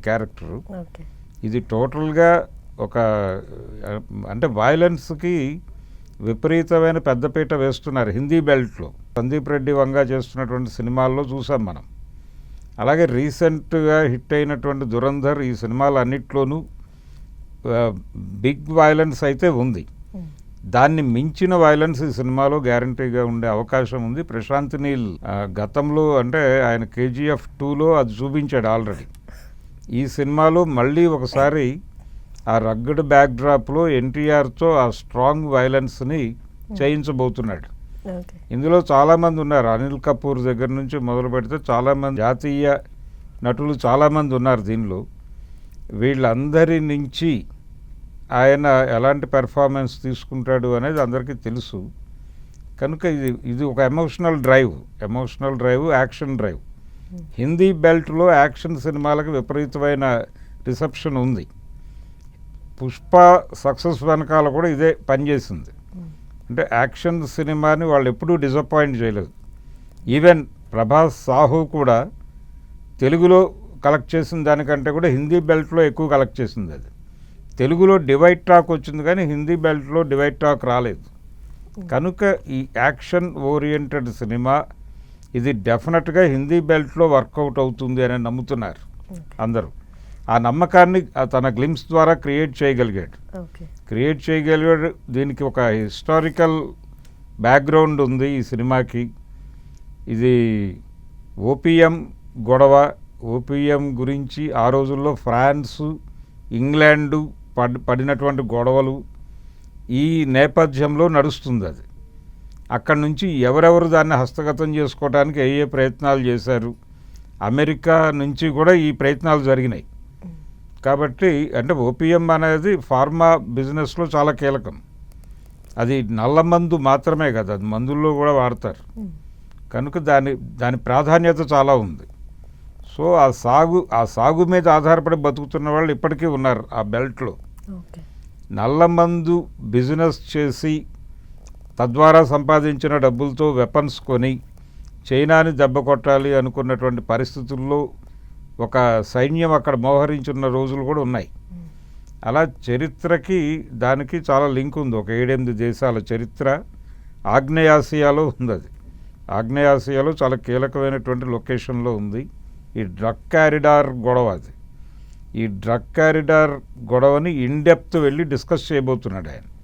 Character. Okay. ఇది టోటల్గా ఒక అంటే వైలెన్స్కి విపరీతమైన పెద్దపీట వేస్తున్నారు హిందీ బెల్ట్లో. సందీప్ రెడ్డి వంగా చేస్తున్నటువంటి సినిమాల్లో చూసాం మనం. అలాగే రీసెంట్గా హిట్ అయినటువంటి దురంధర్, ఈ సినిమాలు అన్నిట్లోనూ బిగ్ వైలెన్స్ అయితే ఉంది. దాన్ని మించిన వైలెన్స్ ఈ సినిమాలో గ్యారంటీగా ఉండే అవకాశం ఉంది. ప్రశాంత్ నీల్ గతంలో అంటే ఆయన KGF 2లో అది చూపించాడు ఆల్రెడీ. ఈ సినిమాలో మళ్ళీ ఒకసారి ఆ రగ్గడ్ బ్యాక్డ్రాప్లో NTRతో ఆ స్ట్రాంగ్ వైలెన్స్ని చేయించబోతున్నాడు. ఇందులో చాలామంది ఉన్నారు. అనిల్ కపూర్ దగ్గర నుంచి మొదలు పెడితే చాలామంది జాతీయ నటులు చాలామంది ఉన్నారు దీనిలో. వీళ్ళందరి నుంచి ఆయన ఎలాంటి పెర్ఫార్మెన్స్ తీసుకుంటాడు అనేది అందరికీ తెలుసు. కనుక ఇది ఒక emotional drive, action drive. Hindi బెల్ట్లో యాక్షన్ సినిమాలకు విపరీతమైన రిసెప్షన్ ఉంది. పుష్ప సక్సెస్ వెనకాల కూడా ఇదే పనిచేసింది. అంటే యాక్షన్ సినిమాని వాళ్ళు ఎప్పుడూ డిసప్పాయింట్ చేయలేదు. ఈవెన్ ప్రభాస్ సాహు కూడా తెలుగులో కలెక్ట్ చేసిన దానికంటే కూడా హిందీ బెల్ట్లో ఎక్కువ కలెక్ట్ చేసింది. అది తెలుగులో డివైడ్ టాక్ వచ్చింది కానీ హిందీ బెల్ట్లో డివైడ్ టాక్ రాలేదు. కనుక ఈ యాక్షన్ ఓరియంటెడ్ సినిమా ఇది డెఫినెట్గా హిందీ బెల్ట్లో వర్కౌట్ అవుతుంది అని నమ్ముతున్నారు అందరూ. ఆ నమ్మకాన్ని తన గ్లిమ్స్ ద్వారా క్రియేట్ చేయగలిగాడు. దీనికి ఒక హిస్టారికల్ బ్యాక్గ్రౌండ్ ఉంది ఈ సినిమాకి. ఇది ఓపీఎం గొడవ, ఓపీఎం గురించి ఆ రోజుల్లో ఫ్రాన్సు, ఇంగ్లాండు పడినటువంటి గొడవలు, ఈ నేపథ్యంలో నడుస్తుంది అది. అక్కడి నుంచి ఎవరెవరు దాన్ని హస్తగతం చేసుకోవడానికి ఏ ప్రయత్నాలు చేశారు, అమెరికా నుంచి కూడా ఈ ప్రయత్నాలు జరిగినాయి. కాబట్టి అంటే ఓపీఎం అనేది ఫార్మా బిజినెస్లో చాలా కీలకం. అది నల్ల మందు మాత్రమే కదా, అది మందుల్లో కూడా వాడతారు. కనుక దాని ప్రాధాన్యత చాలా ఉంది. సో ఆ సాగు మీద ఆధారపడి బతుకుతున్న వాళ్ళు ఇప్పటికీ ఉన్నారు ఆ బెల్ట్లో. నల్లమందు బిజినెస్ చేసి తద్వారా సంపాదించిన డబ్బులతో వెపన్స్ కొని చైనాని దెబ్బ కొట్టాలి అనుకున్నటువంటి పరిస్థితుల్లో ఒక సైన్యం అక్కడ మోహరించున్న రోజులు కూడా ఉన్నాయి. అలా చరిత్రకి దానికి చాలా లింక్ ఉంది. ఒక 7-8 దేశాల చరిత్ర ఆగ్నేయాసియాలో ఉంది. అది ఆగ్నేయాసియాలో చాలా కీలకమైనటువంటి లొకేషన్లో ఉంది. ఈ డ్రగ్ క్యారిడార్ గొడవ, అది ఈ డ్రగ్ క్యారిడార్ గొడవని ఇన్ డెప్త్ వెళ్ళి డిస్కస్ చేయబోతున్నాడు ఆయన.